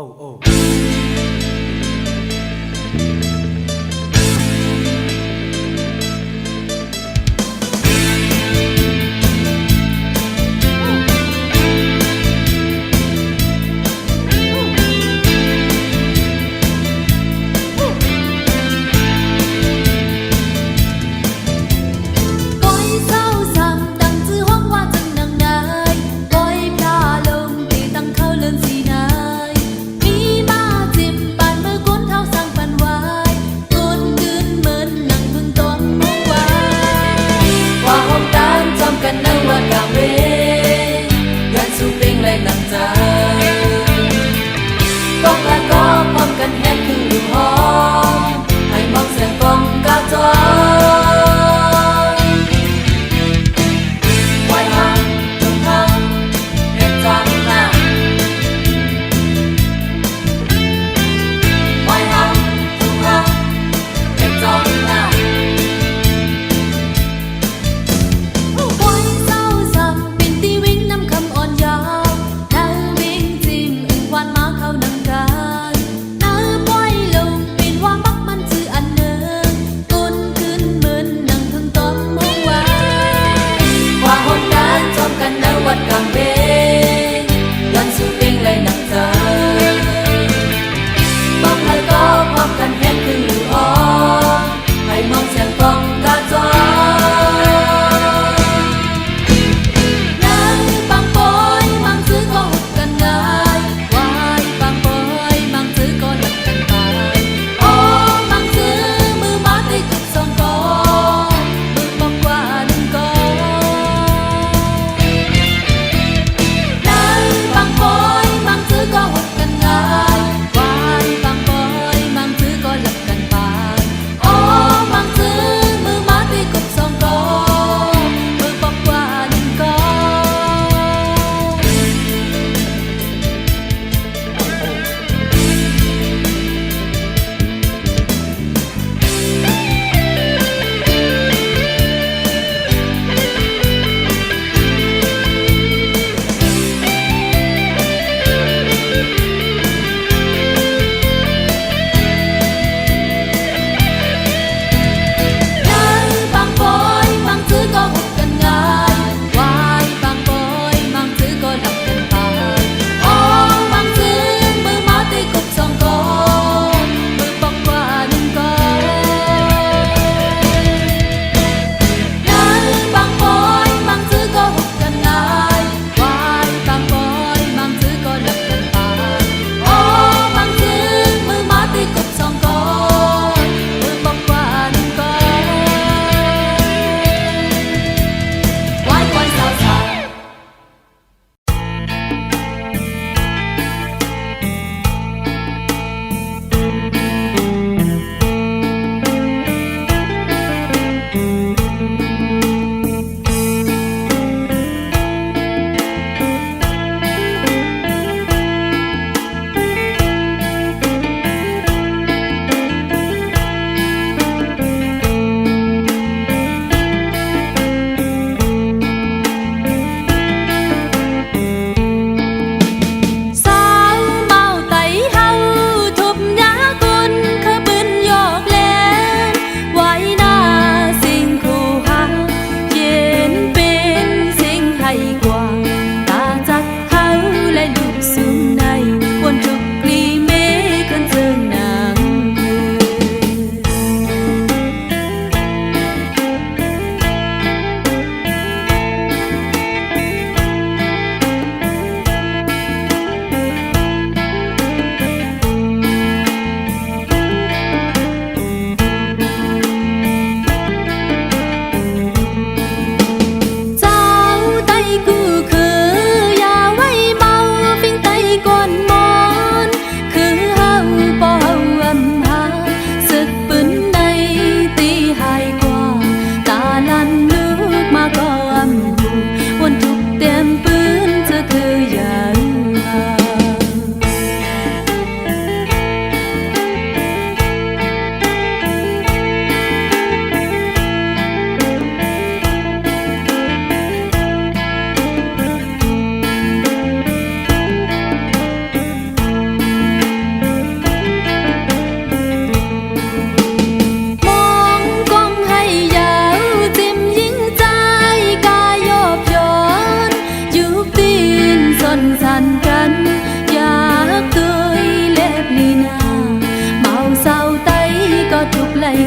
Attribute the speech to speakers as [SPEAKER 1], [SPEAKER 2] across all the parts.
[SPEAKER 1] Oh, oh.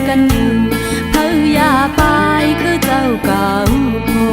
[SPEAKER 2] กันอยู่เพื่ออย่าไปคือเจ้าเก่าพอ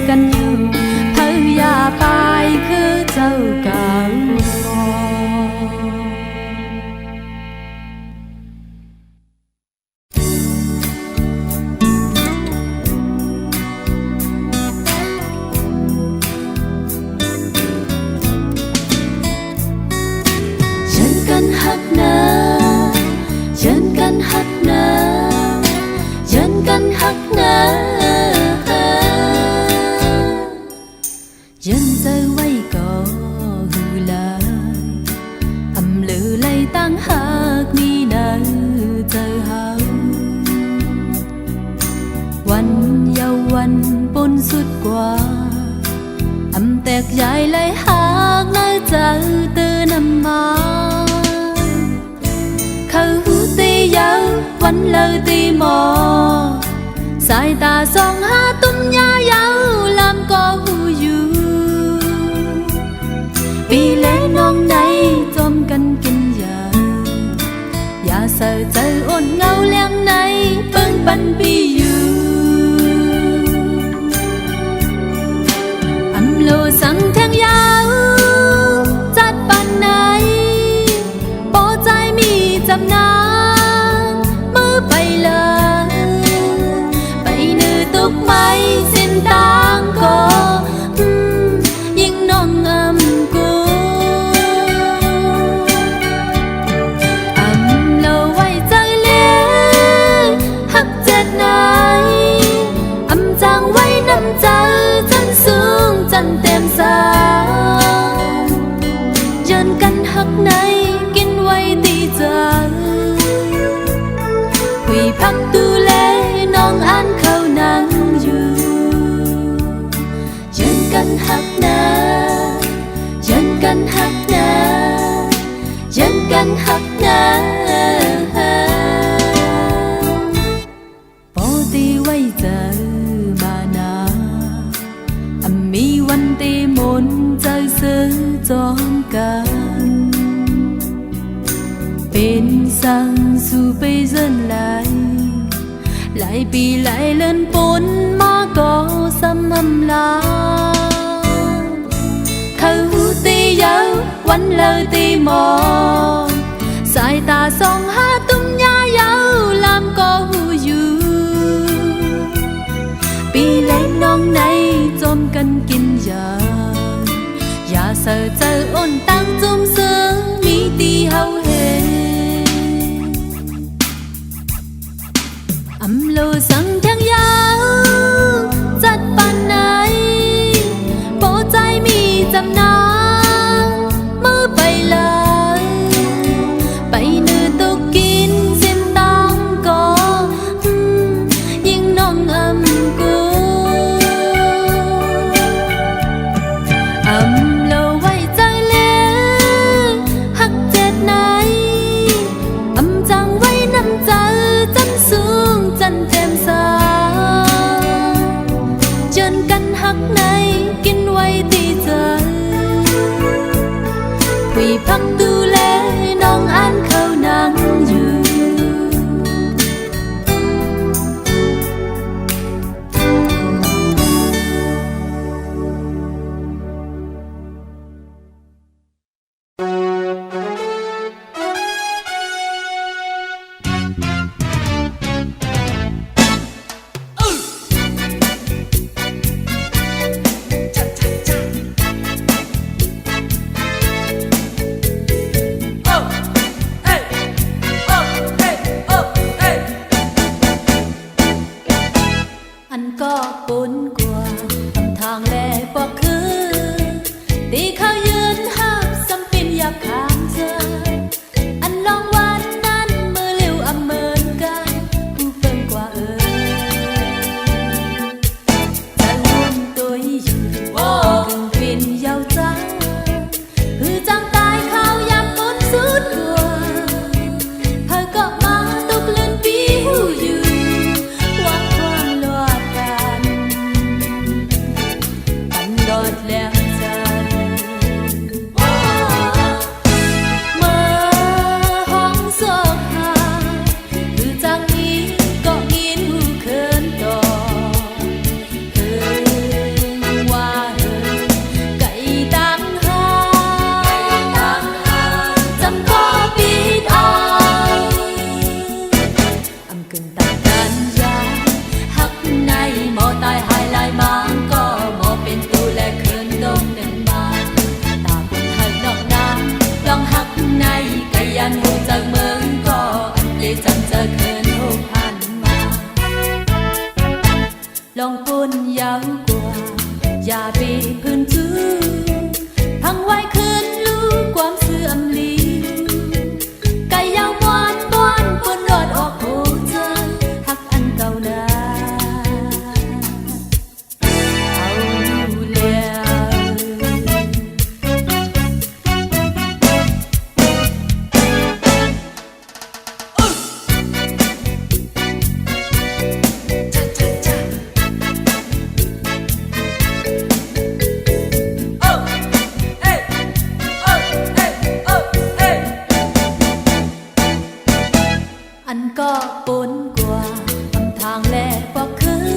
[SPEAKER 2] กันอยู่เพื่ออย่าไปคือเจ้าเก่าฉันกันฮักนะฉันกันฮักนะฉันกันฮักนะdân rơi quay cỏ hư lại âm lử lay tăng hát mi nở trời haoวันเยาวันปนสุดกว่าâmแตกใหญ่เลยหากน่าจะตื่นำมาเขาตีเยาวันเลยตีหมอสายตาส่องหาตุ้มยาเยาลำก็หูอยู่ปีเล่น้องไหนจมกันกินยาอย่าเศร้าใจอ่อนเงาเลี้ยงไหนเปิ้งปันปีอยู่อำโลสังแทงยาวจัดปันไหนปอใจมีจำนางมือไปเลยไปเนื้อตุกไม้สิ้นตางก็ยิ่งน้องอำกูเต็มสาวย้อนกันหักไหนกินไว้ตีเจอคุยพักดูแลน้องอ่านเขานั่งอยู่ย้อนกันหักนะย้อนกันหักนะย้อนกันหักนะปอตีไว้เจอมีวันตีมนใจซื้อจอมกันเป็นสังสู่ไปเดินหลายปีหลายเลื่อนปนมาก็ซ้ำอำลาเขาตีเยาวันเลยตีหมอสายตาส่องหาตุ้มยาเยาลำก็หูอยู่ปีเล่นน้องไหนจมกันกินยาอย่าเศร้าใจอ่อนตั้งจุ่มซื้อมีตีเฮาเฮอำโลสังแทงยาวจัดปันไหนโปใจมีจำนางมือไปเลยไปเนื้อตุกกินสิ้นตังก็ยิ่งน้องอำกูพักดูแลน้องอ่านเขานั่งอยู่ ปนกว่าทำทางแลบ่คือ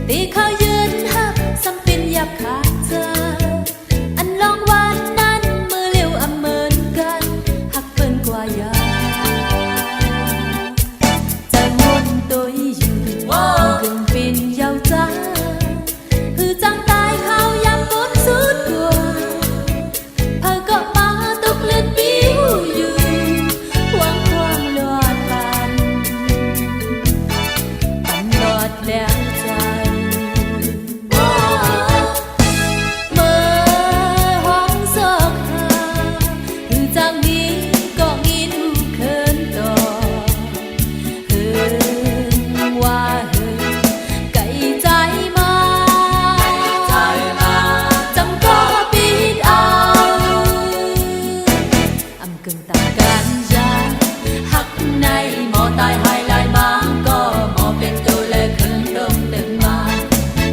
[SPEAKER 2] ตีเขายืนหักซ้ำเป็นหยาบขาดเธออันลองวันนั้นมือเลี้ยวอำเมินกันหักเปิ้นกว่ายาใจมนตัวอยู่กึ่งเป็นเยาวจ้าคือจังตายเขายามฝนสุดกว่าพาก็มาตกเลือดปิ้วอยู่หวังความหลอดปันหลอดแล้วใจเมื่อห้องซอกหาคือจังนี้ก็งินเคินต่อเฮินว่าเฮินไก่ใจมาจำก็ปิดเอาอำกึ่งต่างกันยาหักในหมอตายหายลายมาก็หมอเป็นตัวและคืนลมดึงมา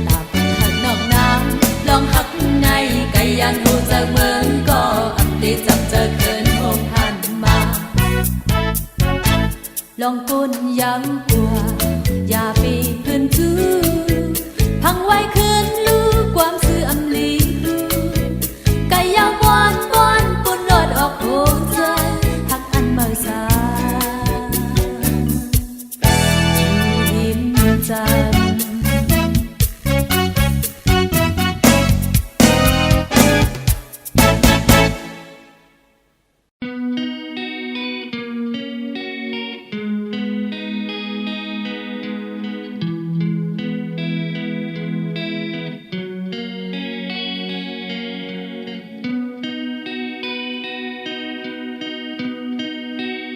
[SPEAKER 2] ตาเป็นหักนอกน้ำลองหักในไก่ยันหูจากเมืองก็อำตีจำเจอคืนหกพันมาลองกุนยังกลัวอย่าปีเพื่อนจูพังไว้คืนลูกความซื่ออำลีไก่ยาววอนวอนปุ่นรอดออกโหงใจหักอันเมื่อสายิ้มจัน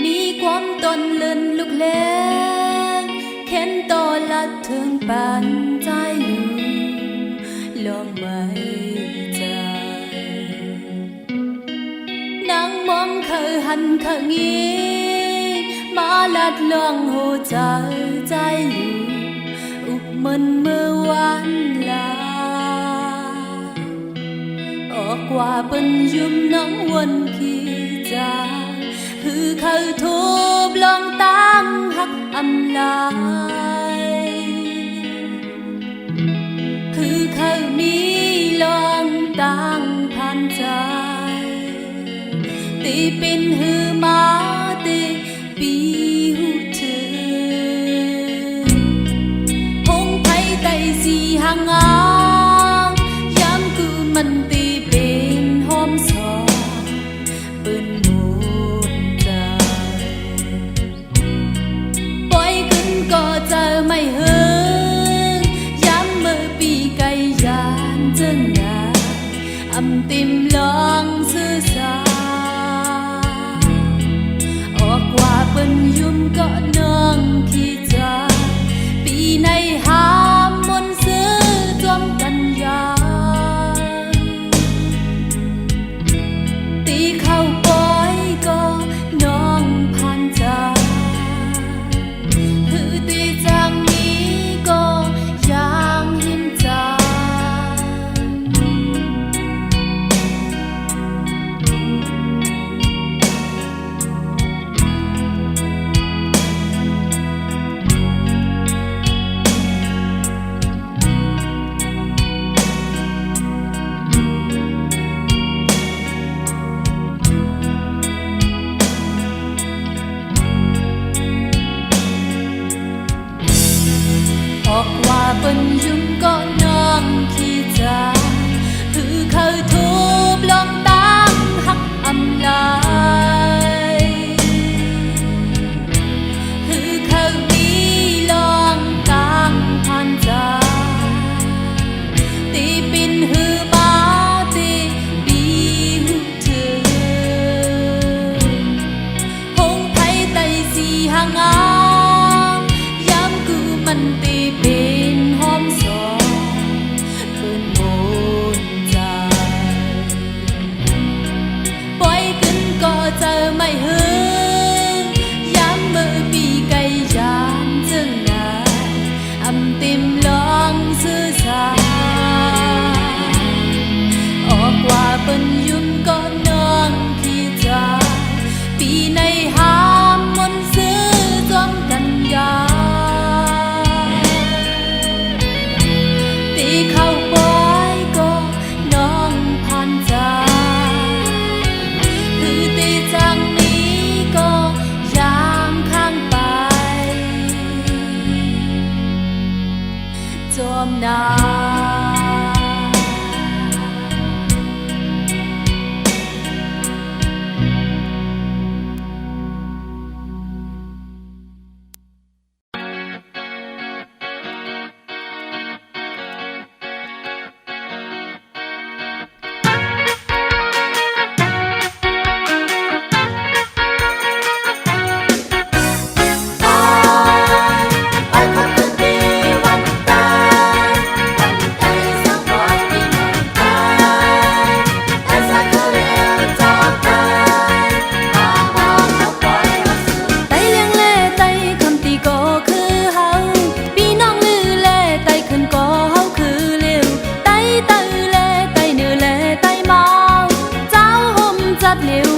[SPEAKER 2] มีความตนเลินลูกเล่นเข็นตอลัดถึงปานใจอยู่ลองไม่ใจนางมองเคยหันเคยงี้มาลัดลองหัวใจใจอยู่อุบมันเมื่อวันลาออกว่าเป็นยุ่มน้องวันขี้จาคือเขาทูบลองตั้งหักอำลายคือเขามีลองตั้งพันใจตีเป็นหือมาตีปีหูถึงหงไทยไตสีหางอางย้ำคือมันตีเป็นหอมสองปืนหมูก็เจอไม่เฮิงย้ำเมื่อปีไก่ยานเจนยาอำติมลองซื่อสาออกว่าเป็นยุ่ม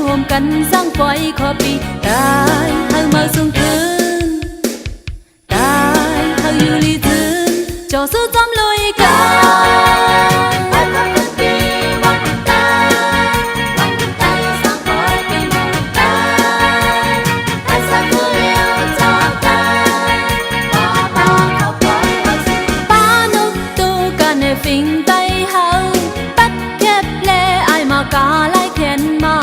[SPEAKER 2] รวมกันสร้างไฟขอปีตายเฮามาส่งคืนตายเฮาอยู่ลีถึงจอสู้จอมลอยกันฟิงไตเฮาปัดแคบแลอายมากาไล่แขนเมา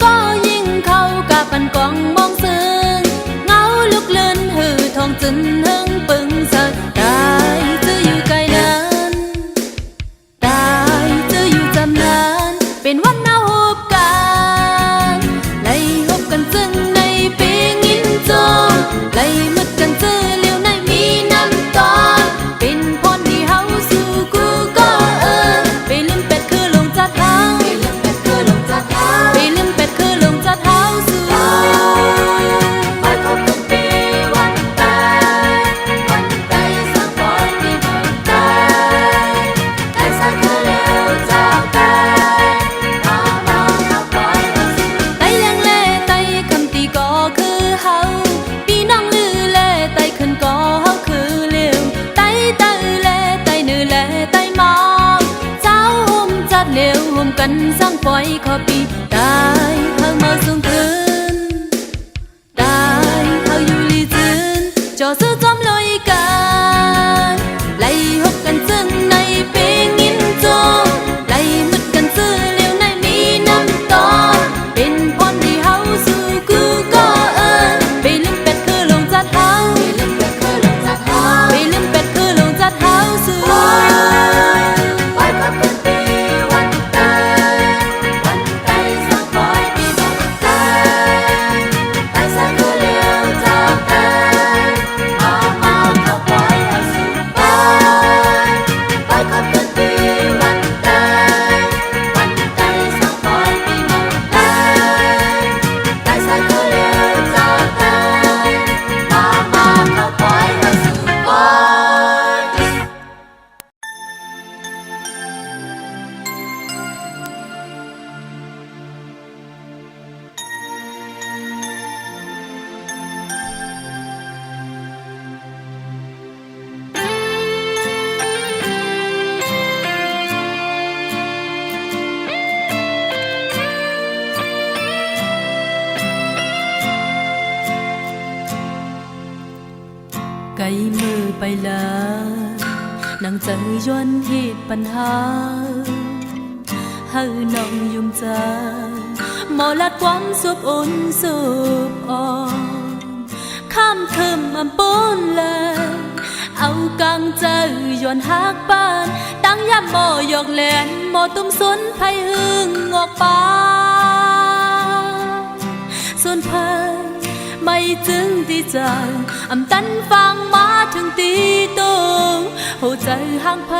[SPEAKER 2] ก็ยิ่งเข้ากะปันกองมองซึ้งเงาลุกเลื่อนหือทองจึนหึงปึงเสยตายจะอยู่ไกลนั้นตายจะอยู่จำนานเป็นวันเอาหบกันไล่หบกันจึงในปีงินโจไล่มึดกันจื้อเลี้ยวในมีน้ำตาเป็นพรที่เฮาสู่กูก็ไปลืมเป็ดคือลงจัดเฮาไปลืมเป็ดคือลงจัดเฮาสู่ไปคบกันปีวันตายสร้างบ่อยปีบ่ตายไอ้สักคือเลี้ยวจากตายมาเข้าปล่อยมาสู่ไตแรงเล่ไตคำตีก็คือเฮาปีน้องลือเล่ไตขึ้นก็เฮาคือเลี้ยวไตเล่ไตนือเล่ไตเมาเจ้าห่มจัดเลี้ยวห่มกันสร้างปล่อยขอปีตายเฮามาส่งคืนตายเฮาอยู่ลีจึนจอซื้อจอมลอยกันไล่หบกันจึงในปีงินโจไล่มึดกันซื้อเลี้ยวในมีน้ำตาเป็นพรที่เฮาสู่กูก็ไปลืมเป็ดคือลงจัดเฮาไปลืมเป็ดคือลงจัดเฮาสู่ไปคบกันปีวันตายสร้างบ่อยปีบ่ตายสักคือเลี้ยวจากตายมาเข้าปล่อยเฮาสู่ไปคบกันปีวันตายสร้างบ่อยปีบ่ตายสักคือเลี้ยวจากตายมาเข้าปล่อยเฮาสู่ไปไกลมือไปแล้วนางเจอย้อนเหตุปัญหาเฮาน้องยุ่มใจหมอลัดความสุบอุ่นสุบอ่อนข้ามคืมอำปูนเลยเอากังเจอย้อนหักปานตั้งยามหมอยกแหลนหมอตุ้มสนไผหึงออกปาส่วนไผไม่จึงที่ใจอำตันฟังมาถึงตีโตหัวใจห่างไพ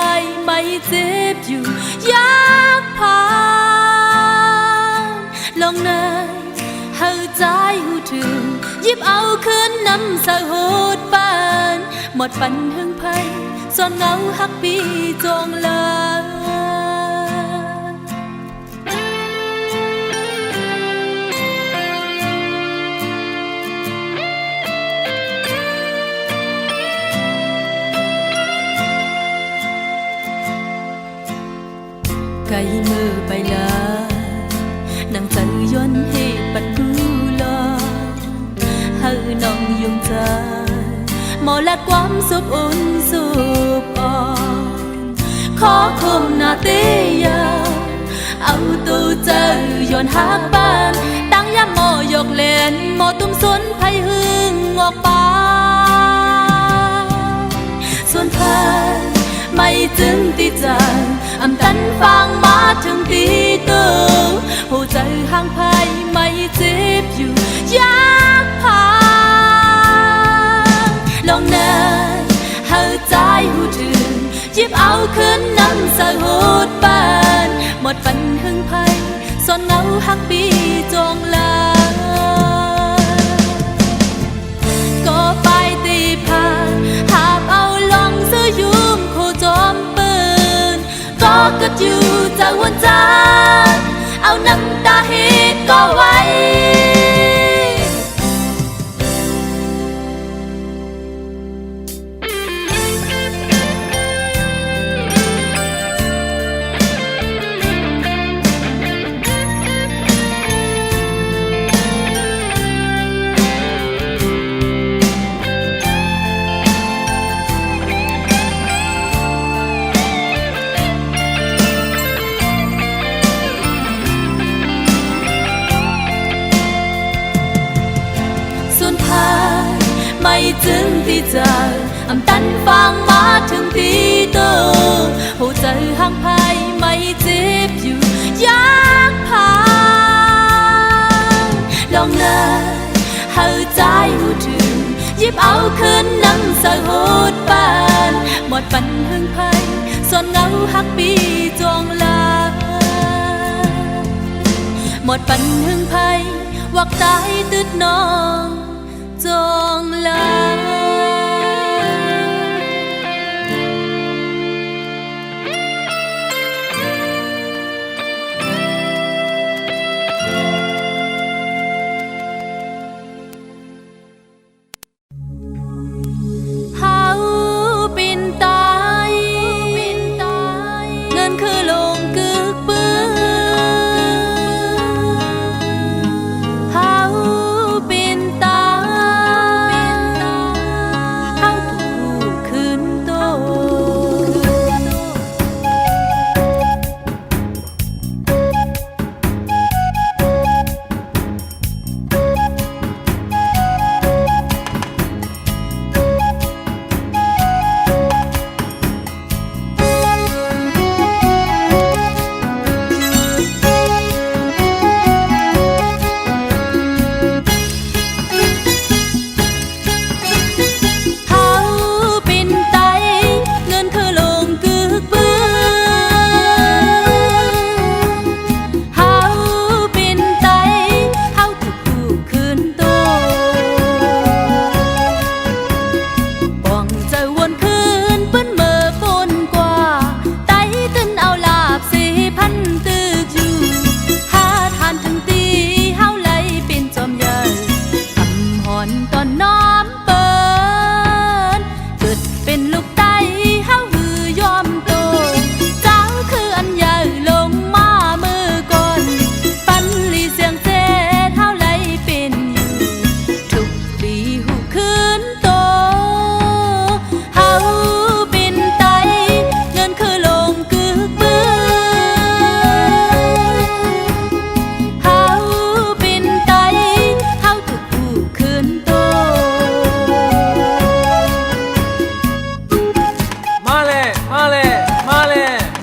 [SPEAKER 2] ไม่เจ็บอยู่อยากผ่านลองนายเฮาใจหูถึงหยิบเอาคืนน้ำสะหูดปานหมดปันหึงไพซ่อนเงาหักปีจงลาไกลมือไปลานางใจย้อนเหตุปัดกูลอเฮาน้องยุ่งใจหมอและความสุบอุ่นสุบอ่อนขอคมหน้าเตียเอาตู้เจอย้อนหักบ้านตั้งยามหมอยกเล่นหมอตุ้มสนไผหึงออกปาส่วนไผไม่จึงติดใจอำตันฟังมาถึงตีโตหัวใจห่างไพไม่เจ็บอยู่อยากผ่านลองนายเฮาใจหูถึงหยิบเอาคืนน้ำสะหูดปานหมดปันหึงไพซ่อนเงาหักปีจงลาก็ไปตีผ่านหาบเอาลองซื้อยุมคู่จอมปืนก็กึดอยู่จากวันจานเอาน้ำตาเฮ็ดก็ไว้ งที่เจออำตันฟังมาถึงที่โตหัวใจห่างไพ่ไม่เจ็บอยู่อยากพาลองเลยหาใจหูถึงหยิบเอาคืนนั่งใส่หูดปานหมดปันหึงไพ่ส่วนเงาหักปีจวงลาหมดปันหึงไพ่วักตายตืดน้องจงลา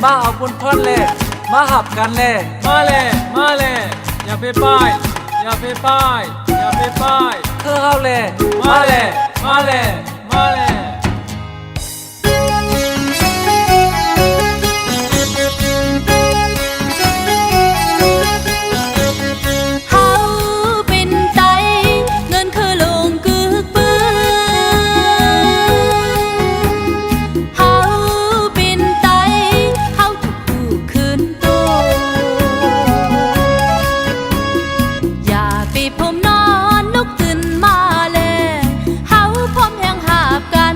[SPEAKER 1] มาเอาบุญพรเลยมาหับกันเลยมาเลยอย่าไปป้ายอย่าไปป้ายอย่าไปป้ายเธอเข้าเลยมาเลย
[SPEAKER 2] ผมนอนลุกขึ้นมาแลเฮาพร้อมแห่งหาบกัน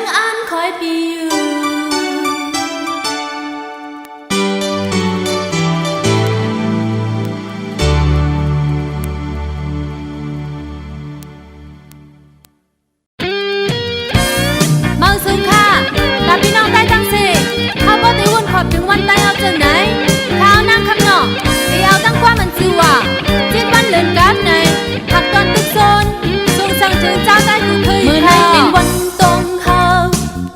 [SPEAKER 2] ยังอ่านคอยพี่อยู่ เมาสุค่ะกับพี่น้องได้ตั้งสิข้าวโพดตีวุ่นขอบถึงวันใต้เอาจากไหนข้าวนั่งคำหนอตีเอาตั้งความมันจือว่าจิตวันเลื่อนกับไหนผักตอนตึกโซนสูงสั่งถึงเจ้าได้กูเคยมือในเป็นวันตรงเฮา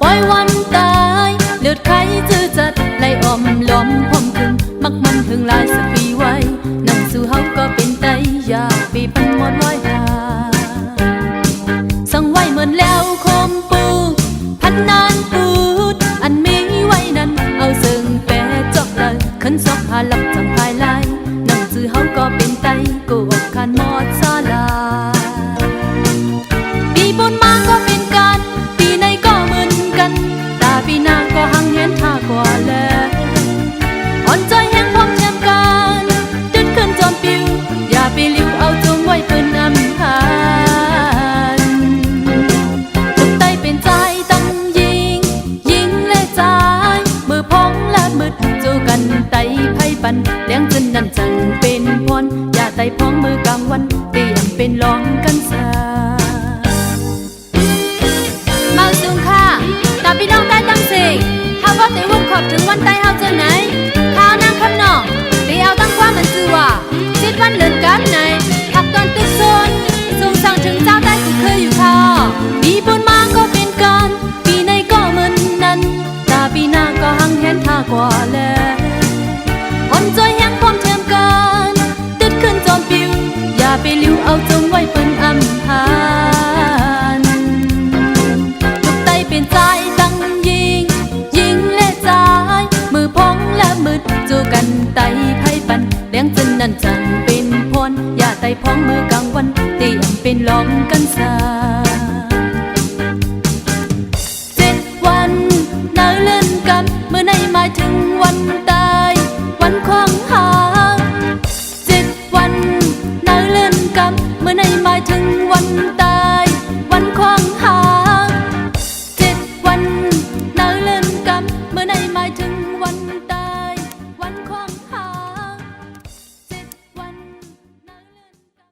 [SPEAKER 2] ปล่อยวันตายเลือดไข้จือจัดไล่อมล้อมพมถึงมักมันถึงลายสปีไว้นั่งสู่เฮาก็เป็นไตยาปีปันหมดร้อยหาสั่งไว้เหมือนแล้วคมปูพันนานปูดอันมีไว้นั้นเอาซึ่งแปะจอกเลยขึ้นซอกหาหลับจำภายไลนั่งจือเฮาก็เป็นไตกูอกคันหมดซาลาปีบุญมาก็เป็นกันปีในก็เหมือนกันตาปีหน้าก็หังเห็นท่ากว่าแล้วอ่อนใจแห้งพร้อมเทียมกันดึดขึ้นจอมปิวอย่าไปลิ้วเอาจงไว้เปิ้นอำพานทุกไตเป็นใจตั้งยิงและใจมือพองและมืดจูกันไตไพ่ปันเลี้ยงจนนั่นจังเป็นพรอย่าไตพองมือกลางวันเตรียมเป็นรองกันซาเมาสูงค่ะตาพี่น้องได้ตั้งสิข้าวว่าเตวุ่นขอบถึงวันใต้เฮาเจอไหนข้าวนั่งคำนองตีเอาตั้งความมันจือว่าจิตวันเลื่อนกับไหนผักตอนตึกโซนสูงสั่งถึงเจ้าได้กูเคยอยู่ค่ะปีบุญมาก็เป็นกันปีในก็เหมือนนั้นตาปีหน้าก็หังเห็นท่ากว่าแล้วอ่อนใจแห้งพร้อมเทียมกันตึดขึ้นจอมปิวอย่าไปลิ้วเอาจงไว้เปิ้นอำพานทุกไตเป็นใจตั้งยิงและใจมือพองและมืดจูกันไตไพ่ปันเลี้ยงจนนั่นจังเป็นพรอย่าไตพองมือกลางวันเตรียมเป็นรองกันซา7 วันเนาเลื่อนกับเมื่อในหมายถึงวันตายวันของหา7 วันเนาเลื่อนกับเมื่อในหมายถึงวันตายวันของหา7 วันเนาเลื่อนกับเมื่อในหมายถึงวันตายวันของหา7 วันเนาเลื่อนกับ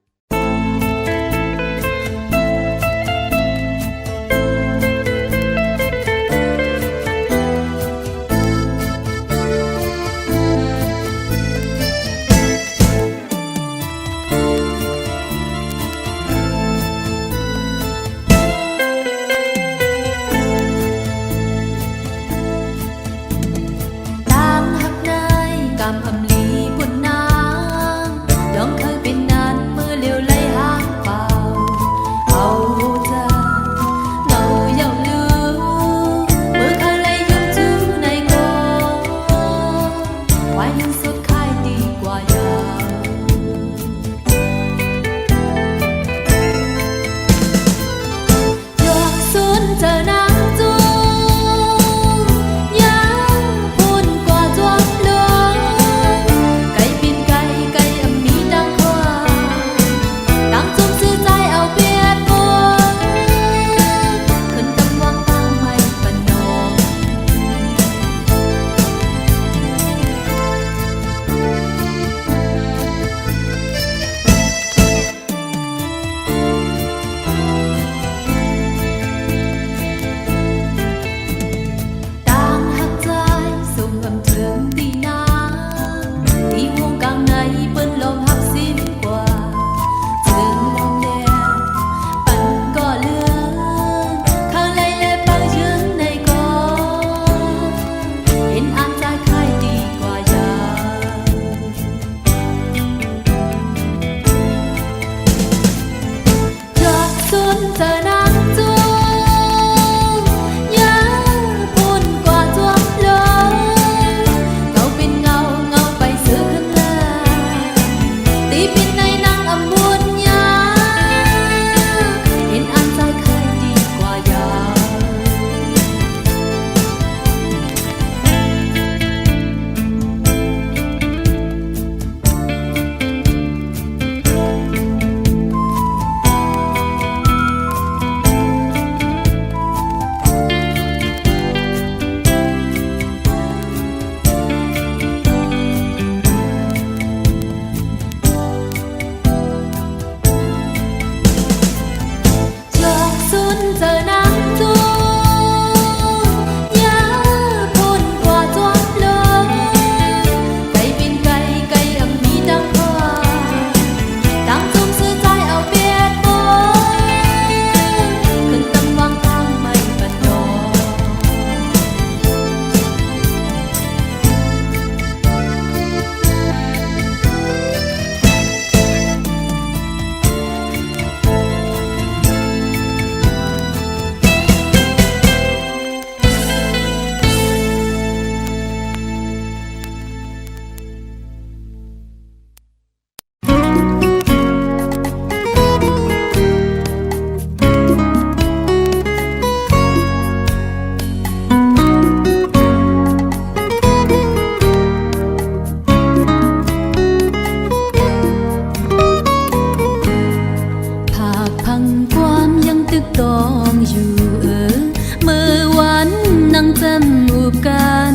[SPEAKER 2] จำอูบกัน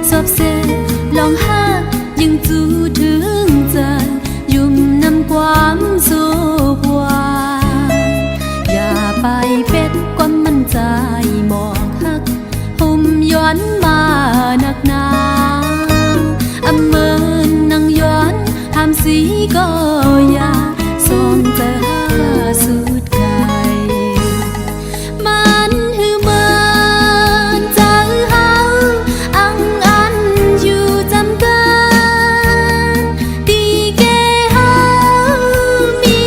[SPEAKER 2] สอบเสลองหากยังจูถึงใจยุ่มนำความสุขหวานอย่าไปเป็ดความมั่นใจบอกฮักหุ่มย้อนมาหนักหนาอำเมินนังย้อนห้ามสีก็อย่าส่งแต่หาสุดไกลมันหือเมินใจเฮาอังอันอยู่จำกันดีแก่เฮามี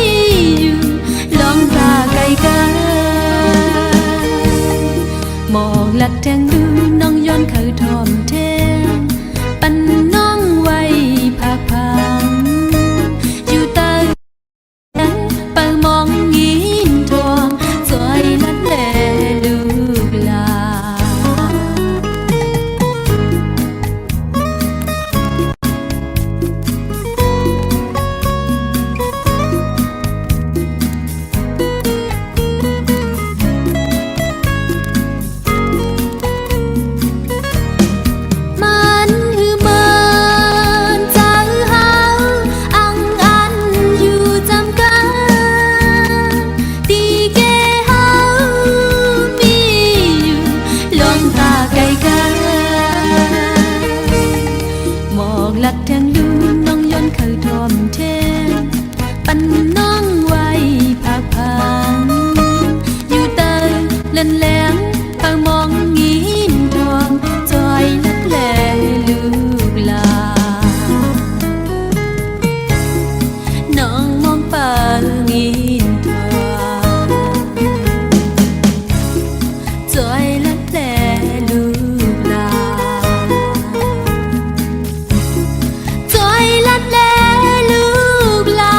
[SPEAKER 2] อยู่ลองตาไกลกันมองลัดแทงดูน้องย้อนเขาทอมเทงปันน้องไว้พักพังอยู่ใต้เปิงมองงินทองสวยลัดแลลูกลามันหือเมินใจเฮาอังอันอยู่จำกันดีแก่เฮามีอยู่ลองตาไกลกันหมอกลัดแทงดูน้องย้อนเขาทอมเทงปันน้องไว้พักพังอยู่เตยเล่นแหลงเปิงมองงินทองจอยลัดแลลูกลาน้องมองเปิงงินทองจอยลัดแลลูกลาจอยลัดแลลูกลา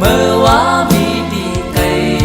[SPEAKER 1] mơ quá vì đi cây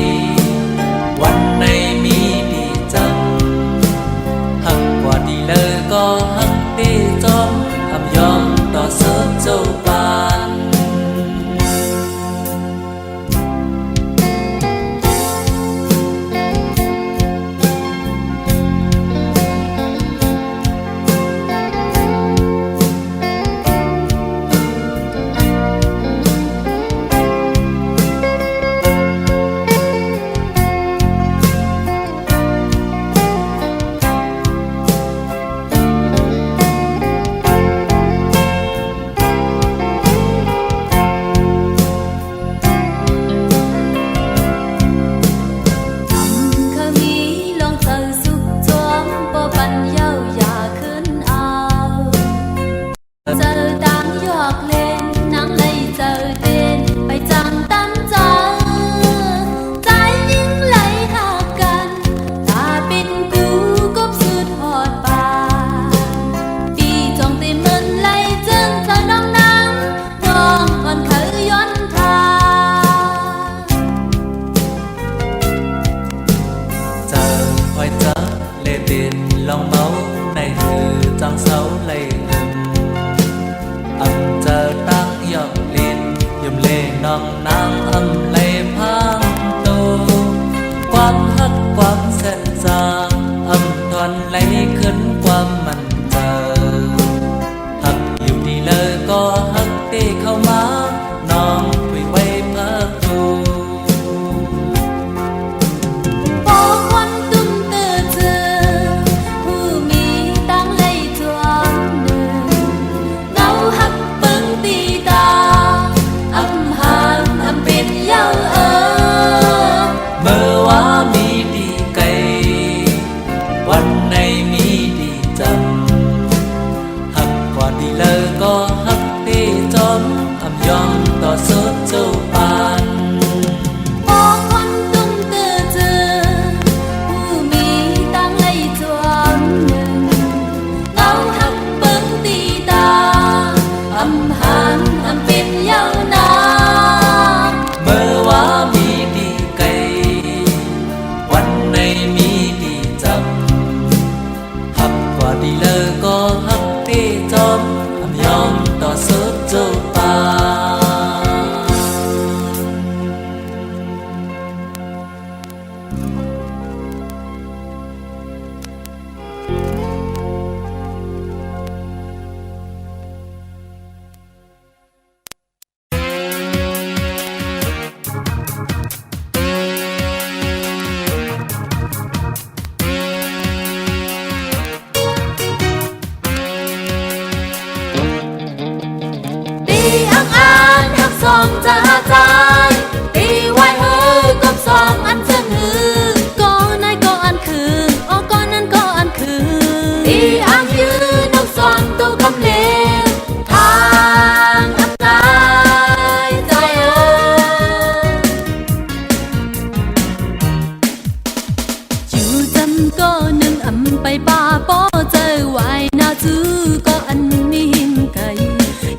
[SPEAKER 3] lòng máu này từ trăng sấu lây âm chờ tăng dọc liền dùm lê non nang âm lê phang tô quang hất quang sen giang âm toàn lấy khấn quaมันเจอหักอยู่ดีเลยก็หักตีเข้ามาน้องคุยไว้พักดู
[SPEAKER 2] Bố quan tum tơ tơ Hu mi đang lây chuan Ngau hắc bưng tì ta Âm hàn âm bên nhau ơ
[SPEAKER 3] เมื่อว่ามีดีไกลวันไหนมีดีจำหักกว่าดีเลยก็หักตีจนอำยอมต่อสุดจูปาน
[SPEAKER 2] Bố quan tum tơ tơ Hu mi đang lây chuan Ngau hắc bưng tì ta Âm hàn âm bên nhau na
[SPEAKER 3] เมื่อว่ามีดีไกลวันไหนมีดีจำหักกว่าดีเลยก็หักตีจนอำยอมต่อสุดจูปาน
[SPEAKER 2] Đi ăn an hắc song cha trai Đi quay hư cốp song ăn chân hư Con ai có ăn khử Ô con ăn có ăn khử Đi ăn như nóc song tô cắm lên Thang ăn ai trai ơi Chú dâm có nâng ấm bay ba bó chơi hoài nào chứ có ăn mi hiên cày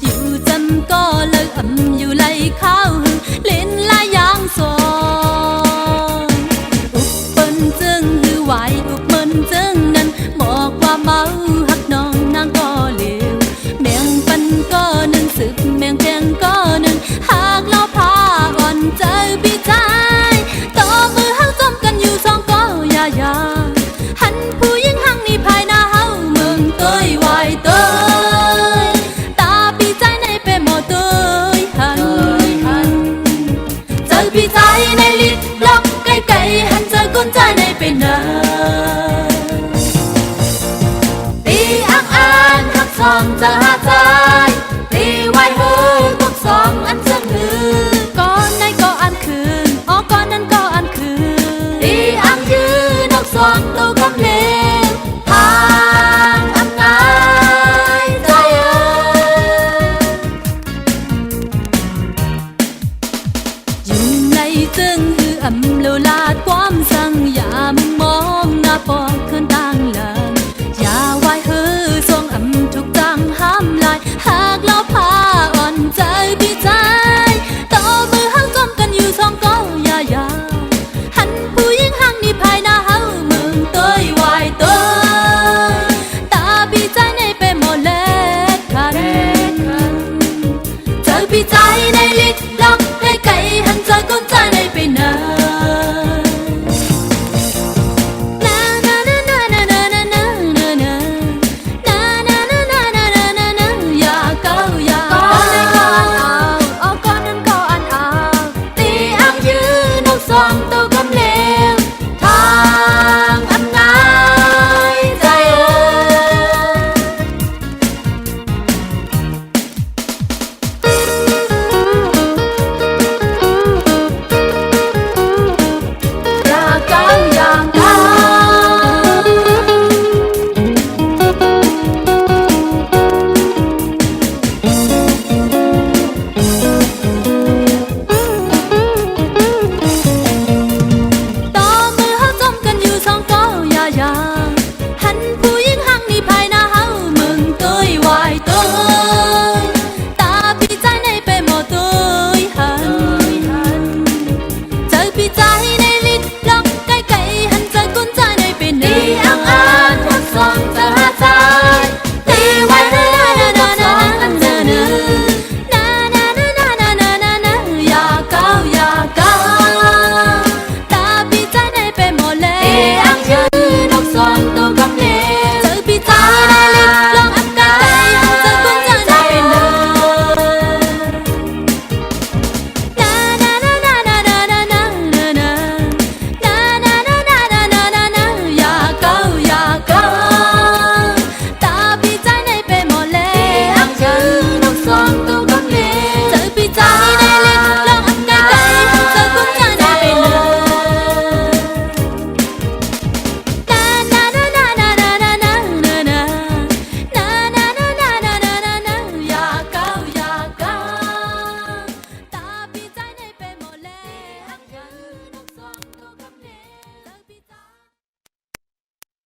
[SPEAKER 2] Dù dâm có lời ấm dù lấy khao hưng lên la giang son Úp bên chân hư hoài úp bên chân nâng mò qua máu hắc non nàng có liều Mẹng phân có nâng sực mẹng khen có nâng hạc lo phá on chơi bi trái Tỏ mưa hắc dâm cần dù song có ya ya Hắnผู้หญิงหังนี่ภายหน้าเฮาเมืองเตยไหวเตยตาปีใจในเปหมอเตยหันเจอปีใจในลิดล็อกไกลๆหันเจอก้นใจในเป็นนาตีอักอานหักซองจะหาใจ